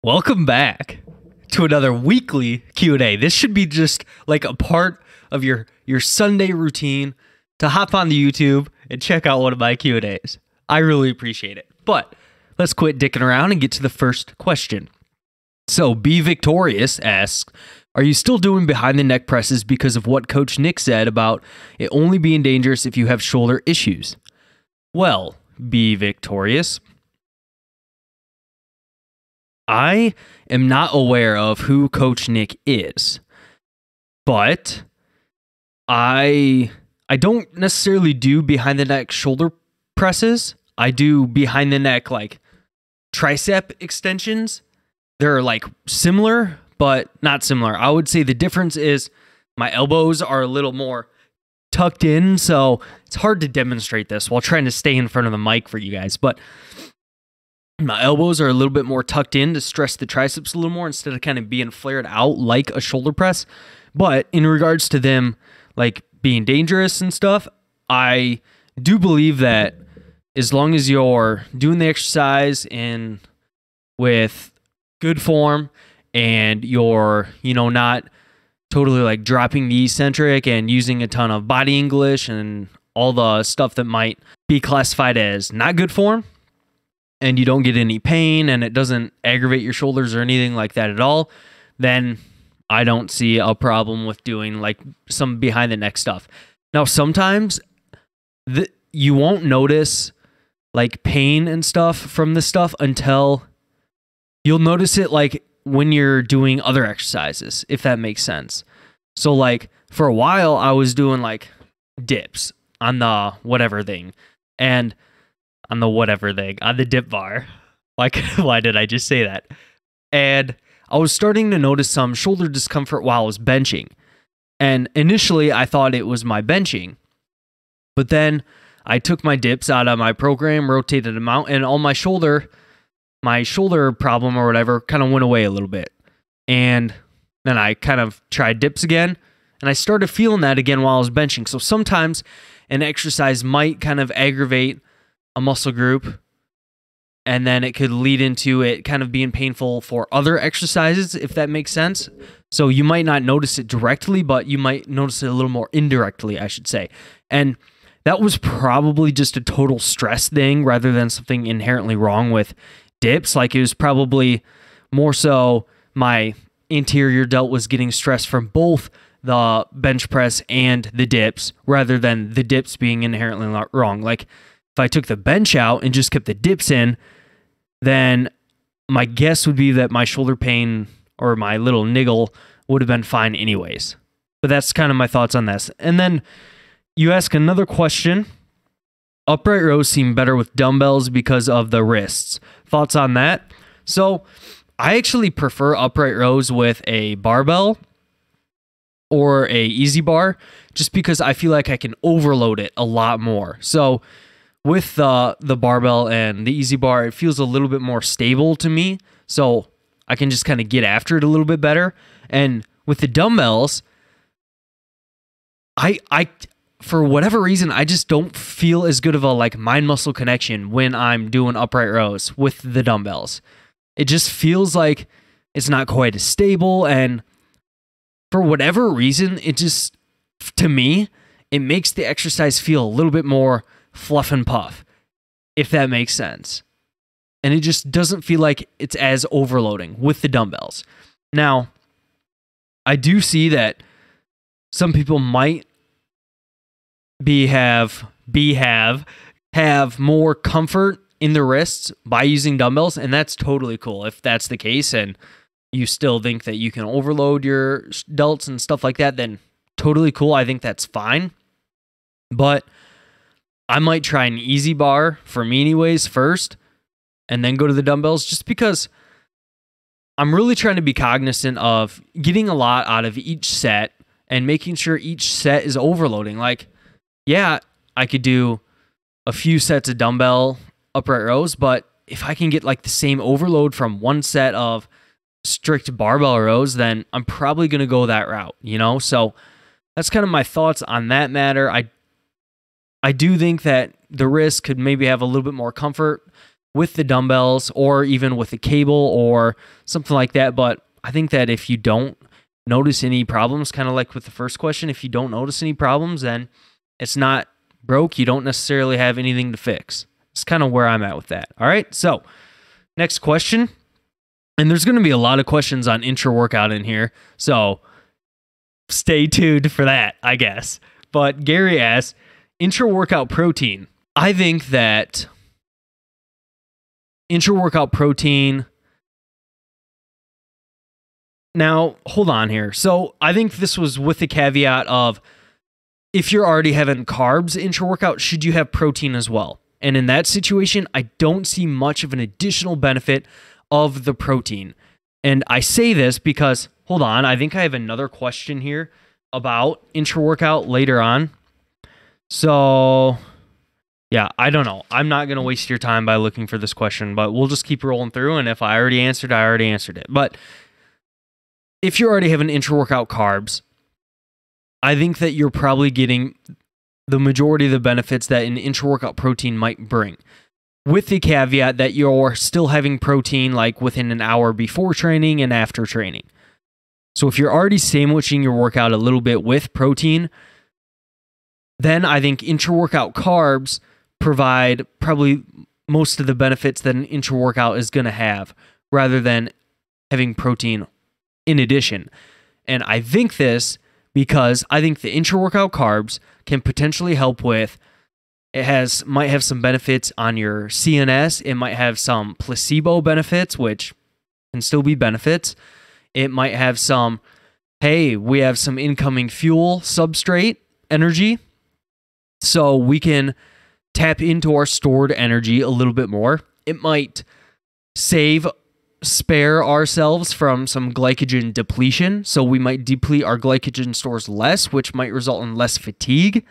Welcome back to another weekly Q&A. This should be just like a part of your Sunday routine to hop on the YouTube and check out one of my Q&As. I really appreciate it. But let's quit dicking around and get to the first question. So Be Victorious asks, are you still doing behind the neck presses because of what Coach Nick said about it only being dangerous if you have shoulder issues? Well, Be Victorious, I am not aware of who Coach Nick is, but I don't necessarily do behind the neck shoulder presses. I do behind the neck like tricep extensions. They're like similar, but not similar. I would say the difference is my elbows are a little more tucked in, so it's hard to demonstrate this while trying to stay in front of the mic for you guys, but my elbows are a little bit more tucked in to stress the triceps a little more instead of kind of being flared out like a shoulder press. But in regards to them like being dangerous and stuff, I do believe that as long as you're doing the exercise in with good form and you're, not totally like dropping the eccentric and using a ton of body English and all the stuff that might be classified as not good form, and you don't get any pain and it doesn't aggravate your shoulders or anything like that at all, then I don't see a problem with doing like some behind the neck stuff. Now, sometimes you won't notice like pain and stuff from this stuff until you'll notice it like when you're doing other exercises, if that makes sense. So like for a while I was doing like dips on the whatever thing and on the dip bar. Like, why did I just say that? And I was starting to notice some shoulder discomfort while I was benching. And initially, I thought it was my benching. But then I took my dips out of my program, rotated them out, and all my shoulder problem or whatever kind of went away a little bit. And then I kind of tried dips again, and I started feeling that again while I was benching. So sometimes an exercise might kind of aggravate a muscle group, and then it could lead into it kind of being painful for other exercises, if that makes sense. So you might not notice it directly, but you might notice it a little more indirectly, I should say. And that was probably just a total stress thing rather than something inherently wrong with dips. Like it was probably more so my anterior delt was getting stressed from both the bench press and the dips rather than the dips being inherently wrong. Like if I took the bench out and just kept the dips in, then my guess would be that my shoulder pain or my little niggle would have been fine anyways. But that's kind of my thoughts on this. And then you ask another question. Upright rows seem better with dumbbells because of the wrists. Thoughts on that? So I actually prefer upright rows with a barbell or a easy bar just because I feel like I can overload it a lot more. So with the barbell and the easy bar, it feels a little bit more stable to me, so I can just kind of get after it a little bit better. And with the dumbbells, I for whatever reason, I just don't feel as good of a like mind-muscle connection when I'm doing upright rows with the dumbbells. It just feels like it's not quite as stable, and for whatever reason, it just, to me, it makes the exercise feel a little bit more fluff and puff, if that makes sense. And it just doesn't feel like it's as overloading with the dumbbells. Now, I do see that some people might have more comfort in the wrists by using dumbbells, and that's totally cool if that's the case and you still think that you can overload your delts and stuff like that, then totally cool. I think that's fine. But I might try an easy bar for me anyways first, and then go to the dumbbells just because I'm really trying to be cognizant of getting a lot out of each set and making sure each set is overloading. Like, yeah, I could do a few sets of dumbbell upright rows, but if I can get like the same overload from one set of strict barbell rows, then I'm probably going to go that route, So that's kind of my thoughts on that matter. I do think that the wrist could maybe have a little bit more comfort with the dumbbells or even with a cable or something like that. But I think that if you don't notice any problems, kind of like with the first question, if you don't notice any problems, then it's not broke. You don't necessarily have anything to fix. It's kind of where I'm at with that. All right. So next question. And there's going to be a lot of questions on intra-workout in here. So stay tuned for that, I guess. But Gary asks, intra-workout protein. I think that intra-workout protein... Now, hold on here. So I think this was with the caveat of if you're already having carbs intra-workout, should you have protein as well? And in that situation, I don't see much of an additional benefit of the protein. And I say this because, hold on, I think I have another question here about intra-workout later on. So, yeah, I don't know. I'm not going to waste your time by looking for this question, but we'll just keep rolling through. And if I already answered, I already answered it. But if you're already having intra-workout carbs, I think that you're probably getting the majority of the benefits that an intra-workout protein might bring, with the caveat that you're still having protein like within an hour before training and after training. So if you're already sandwiching your workout a little bit with protein, then I think intra-workout carbs provide probably most of the benefits that an intra-workout is going to have, rather than having protein in addition. And I think this because I think the intra-workout carbs can potentially help with, might have some benefits on your CNS. It might have some placebo benefits, which can still be benefits. It might have some, hey, we have some incoming fuel substrate energy, so we can tap into our stored energy a little bit more. It might spare ourselves from some glycogen depletion, so we might deplete our glycogen stores less, which might result in less fatigue,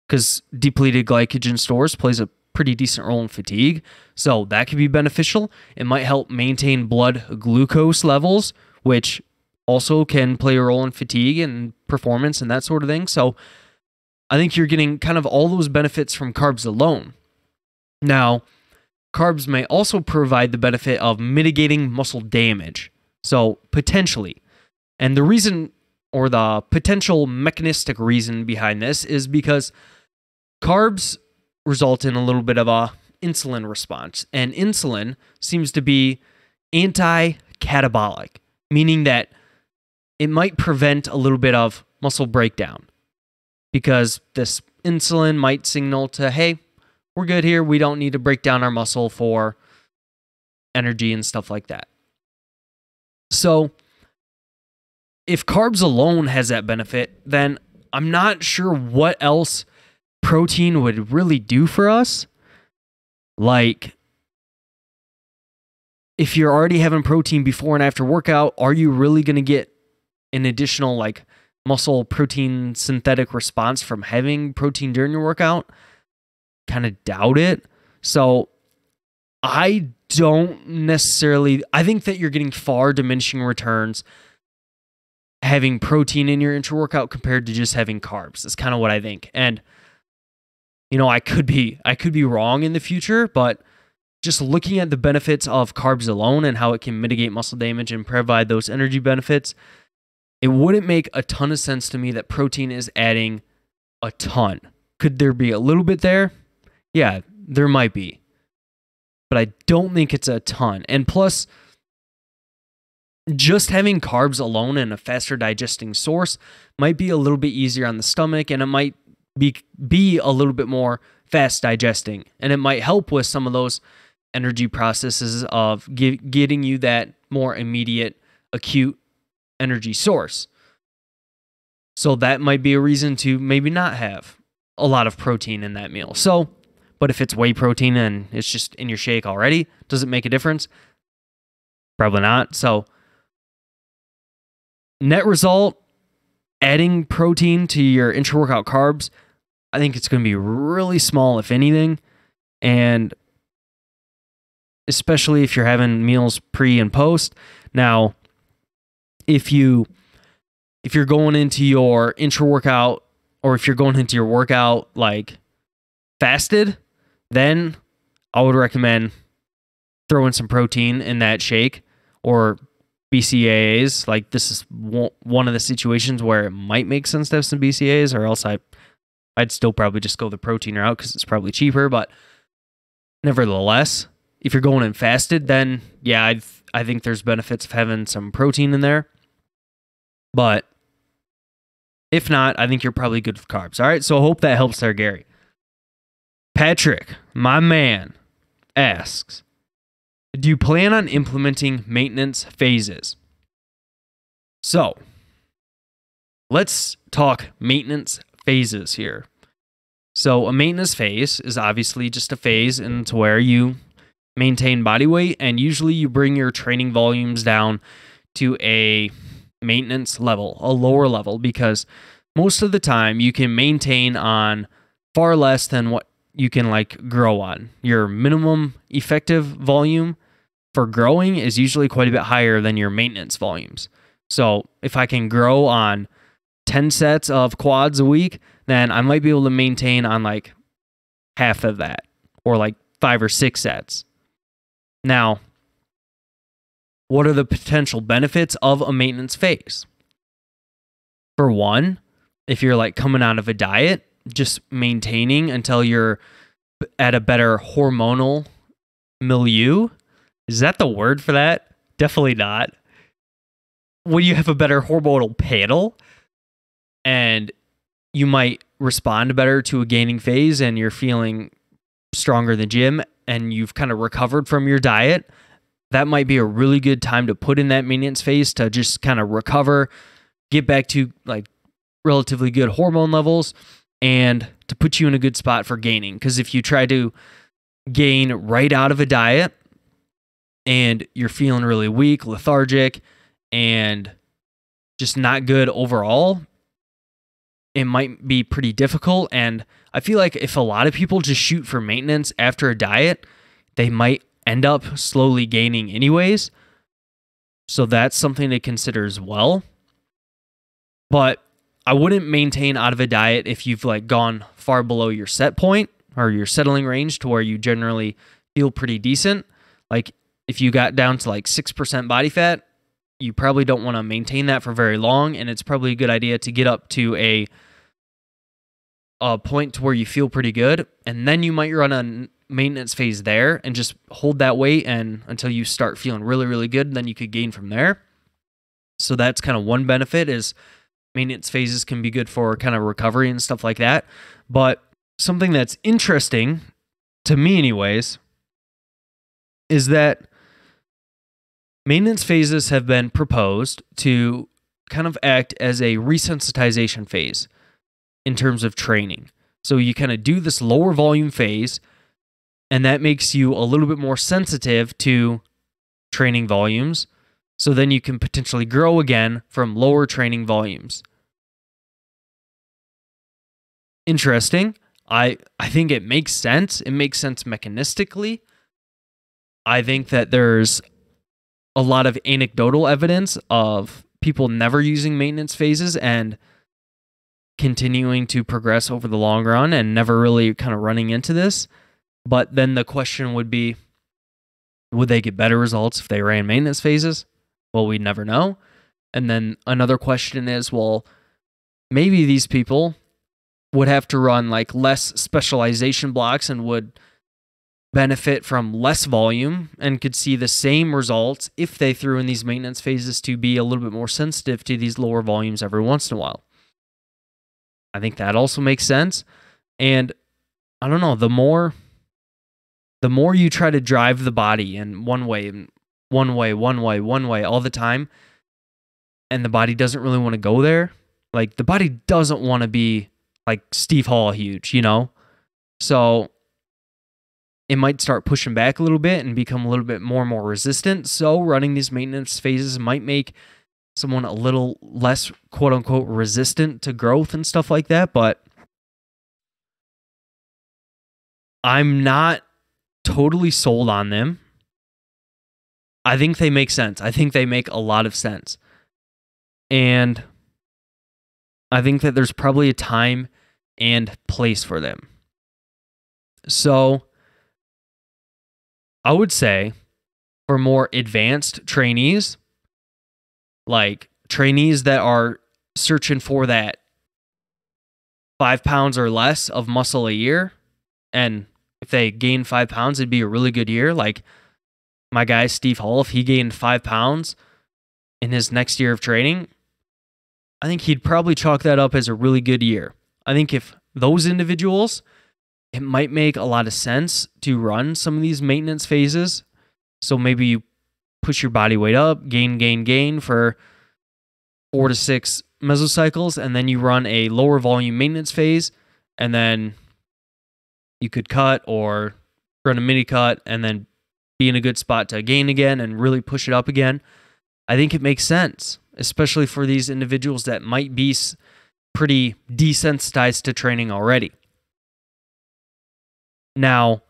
because depleted glycogen stores plays a pretty decent role in fatigue, so that could be beneficial. It might help maintain blood glucose levels, which also can play a role in fatigue and performance and that sort of thing. So I think you're getting kind of all those benefits from carbs alone. Now, carbs may also provide the benefit of mitigating muscle damage. So potentially. And the reason, or the potential mechanistic reason behind this, is because carbs result in a little bit of a insulin response. And insulin seems to be anti-catabolic, meaning that it might prevent a little bit of muscle breakdown, because this insulin might signal to, hey, we're good here. We don't need to break down our muscle for energy and stuff like that. So if carbs alone has that benefit, then I'm not sure what else protein would really do for us. Like, if you're already having protein before and after workout, are you really going to get an additional like muscle protein synthetic response from having protein during your workout? Kind of doubt it. So I don't necessarily, I think that you're getting far diminishing returns having protein in your intra-workout compared to just having carbs. That's kind of what I think. And you know, I could be wrong in the future, but just looking at the benefits of carbs alone and how it can mitigate muscle damage and provide those energy benefits, it wouldn't make a ton of sense to me that protein is adding a ton. Could there be a little bit there? Yeah, there might be. But I don't think it's a ton. And plus, just having carbs alone and a faster digesting source might be a little bit easier on the stomach, and it might be a little bit more fast digesting. And it might help with some of those energy processes of getting you that more immediate, acute energy source. So that might be a reason to maybe not have a lot of protein in that meal. So, but if it's whey protein and it's just in your shake already, does it make a difference? Probably not. So, net result, adding protein to your intra-workout carbs, I think it's going to be really small, if anything. And especially if you're having meals pre and post. Now, if you're going into your intra-workout, or if you're going into your workout like fasted, then I would recommend throw in some protein in that shake or BCAAs. Like this is one of the situations where it might make sense to have some BCAAs, or else I'd still probably just go the protein route because it's probably cheaper. But nevertheless, if you're going in fasted, then yeah, I think there's benefits of having some protein in there. But if not, I think you're probably good with carbs. All right, so I hope that helps there, Gary. Patrick, my man, asks, do you plan on implementing maintenance phases? So, let's talk maintenance phases here. So, a maintenance phase is obviously just a phase, and it's where you maintain body weight, and usually you bring your training volumes down to a maintenance level, a lower level, because most of the time you can maintain on far less than what you can like grow on. Your minimum effective volume for growing is usually quite a bit higher than your maintenance volumes. So if I can grow on 10 sets of quads a week, then I might be able to maintain on like half of that, or like 5 or 6 sets. Now, what are the potential benefits of a maintenance phase? For one, if you're like coming out of a diet, just maintaining until you're at a better hormonal milieu. Is that the word for that? Definitely not. When you have a better hormonal panel, and you might respond better to a gaining phase, and you're feeling stronger than gym, and you've kind of recovered from your diet, that might be a really good time to put in that maintenance phase to just kind of recover, get back to like relatively good hormone levels, and to put you in a good spot for gaining. Because if you try to gain right out of a diet and you're feeling really weak, lethargic, and just not good overall, it might be pretty difficult. And I feel like if a lot of people just shoot for maintenance after a diet, they might end up slowly gaining anyways. So that's something to consider as well. But I wouldn't maintain out of a diet if you've like gone far below your set point or your settling range to where you generally feel pretty decent. Like if you got down to like 6% body fat, you probably don't want to maintain that for very long, and it's probably a good idea to get up to a point to where you feel pretty good, and then you might run a maintenance phase there and just hold that weight and until you start feeling really, really good, and then you could gain from there. So that's kind of one benefit, is maintenance phases can be good for kind of recovery and stuff like that. But something that's interesting to me anyways is that maintenance phases have been proposed to kind of act as a resensitization phase in terms of training. So you kind of do this lower volume phase, and that makes you a little bit more sensitive to training volumes. So then you can potentially grow again from lower training volumes. Interesting. I think it makes sense. It makes sense mechanistically. I think that there's a lot of anecdotal evidence of people never using maintenance phases and continuing to progress over the long run and never really kind of running into this. But then the question would be, would they get better results if they ran maintenance phases? Well, we never know. And then another question is, well, maybe these people would have to run like less specialization blocks and would benefit from less volume and could see the same results if they threw in these maintenance phases to be a little bit more sensitive to these lower volumes every once in a while. I think that also makes sense. And I don't know, the more you try to drive the body in one way all the time, and the body doesn't really want to go there. Like the body doesn't want to be like Steve Hall huge, you know? So it might start pushing back a little bit and become a little bit more and more resistant. So running these maintenance phases might make someone a little less quote unquote resistant to growth and stuff like that. But I'm not totally sold on them. I think they make sense. I think they make a lot of sense. And I think that there's probably a time and place for them. So I would say for more advanced trainees, like trainees that are searching for that 5 pounds or less of muscle a year. And if they gain 5 pounds, it'd be a really good year. Like my guy, Steve Hall, if he gained 5 pounds in his next year of training, I think he'd probably chalk that up as a really good year. I think if those individuals, it might make a lot of sense to run some of these maintenance phases. So maybe you push your body weight up, gain for 4 to 6 mesocycles, and then you run a lower volume maintenance phase, and then you could cut or run a mini cut and then be in a good spot to gain again and really push it up again. I think it makes sense, especially for these individuals that might be pretty desensitized to training already. Now,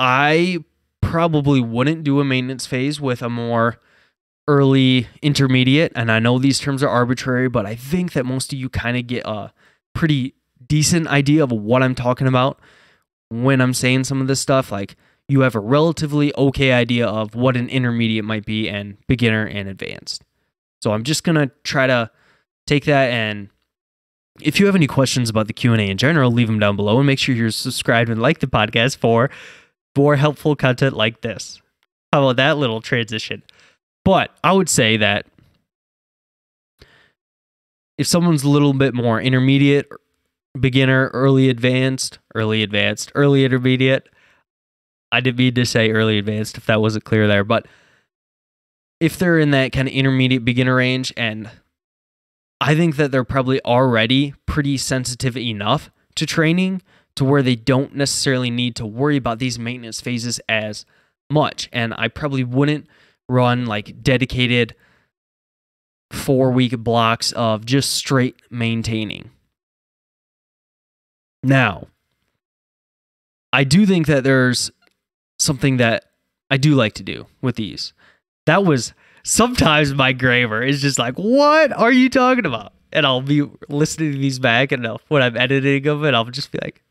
I probably wouldn't do a maintenance phase with a more early intermediate, and I know these terms are arbitrary, but I think that most of you kind of get a pretty decent idea of what I'm talking about when I'm saying some of this stuff. Like, you have a relatively okay idea of what an intermediate might be, and beginner and advanced. So I'm just gonna try to take that, and if you have any questions about the Q&A in general, leave them down below, and make sure you're subscribed and like the podcast for more helpful content like this. How about that little transition? But I would say that if someone's a little bit more intermediate, beginner, early advanced, early intermediate, I didn't mean to say early advanced if that wasn't clear there, but if they're in that kind of intermediate beginner range, and I think that they're probably already pretty sensitive enough to training to where they don't necessarily need to worry about these maintenance phases as much. And I probably wouldn't run like dedicated 4-week blocks of just straight maintaining. Now, I do think that there's something that I do like to do with these. That was sometimes my grammar is just like, what are you talking about? And I'll be listening to these back, and when I'm editing them, and I'll just be like,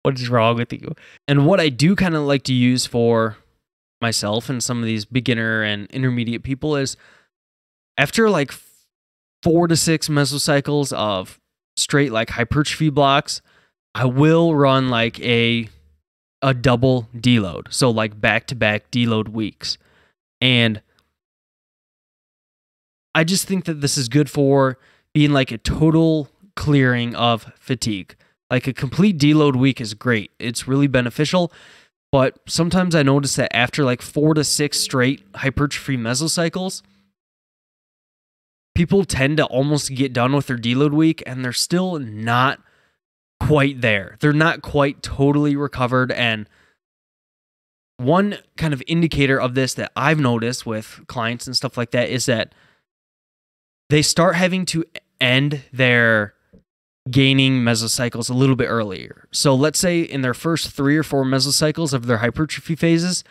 what is wrong with you? And what I do kind of like to use for myself and some of these beginner and intermediate people is after like 4 to 6 mesocycles of straight like hypertrophy blocks, I will run like a double deload. So like back-to-back deload weeks. And I just think that this is good for being like a total clearing of fatigue. Like a complete deload week is great. It's really beneficial. But sometimes I notice that after like 4 to 6 straight hypertrophy mesocycles, people tend to almost get done with their deload week and they're still not quite there. They're not quite totally recovered. And one kind of indicator of this that I've noticed with clients and stuff like that is that they start having to end their gaining mesocycles a little bit earlier. So let's say in their first 3 or 4 mesocycles of their hypertrophy phases,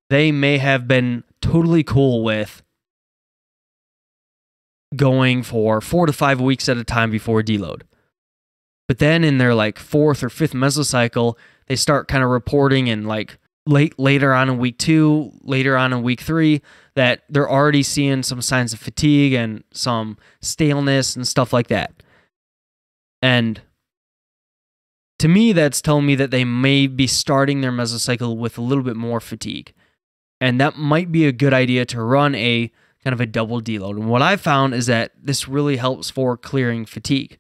they may have been totally cool with going for 4 to 5 weeks at a time before deload. But then in their like 4th or 5th mesocycle, they start kind of reporting in like later on in week 2, later on in week 3, that they're already seeing some signs of fatigue and some staleness and stuff like that. And to me, that's telling me that they may be starting their mesocycle with a little bit more fatigue. And that might be a good idea to run a kind of a double deload. And what I've found is that this really helps for clearing fatigue.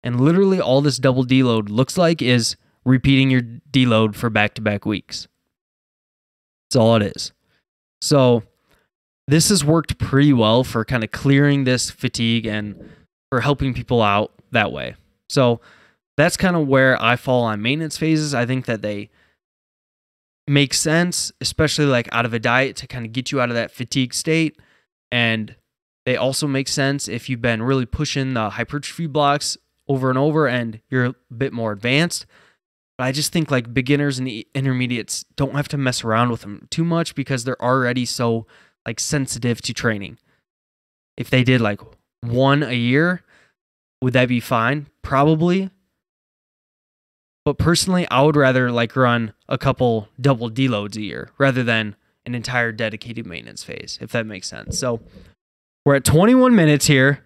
And literally all this double deload looks like is repeating your deload for back-to-back weeks. That's all it is. So this has worked pretty well for kind of clearing this fatigue and for helping people out that way. So that's kind of where I fall on maintenance phases. I think that they make sense, especially like out of a diet, to kind of get you out of that fatigue state. And they also make sense if you've been really pushing the hypertrophy blocks over and over and you're a bit more advanced. But I just think like beginners and the intermediates don't have to mess around with them too much because they're already so like sensitive to training. If they did like 1 a year, would that be fine? Probably. But personally, I would rather like run a couple double deloads a year rather than an entire dedicated maintenance phase, if that makes sense. So we're at 21 minutes here.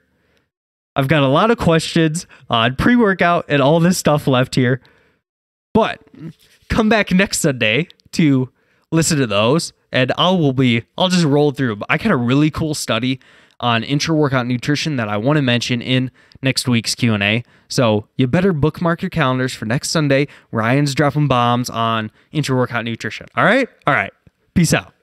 I've got a lot of questions on pre-workout and all this stuff left here. But come back next Sunday to listen to those, and I'll just roll through. I got a really cool study on intra-workout nutrition that I want to mention in next week's Q&A. So you better bookmark your calendars for next Sunday. Ryan's dropping bombs on intra-workout nutrition. All right? All right. Peace out.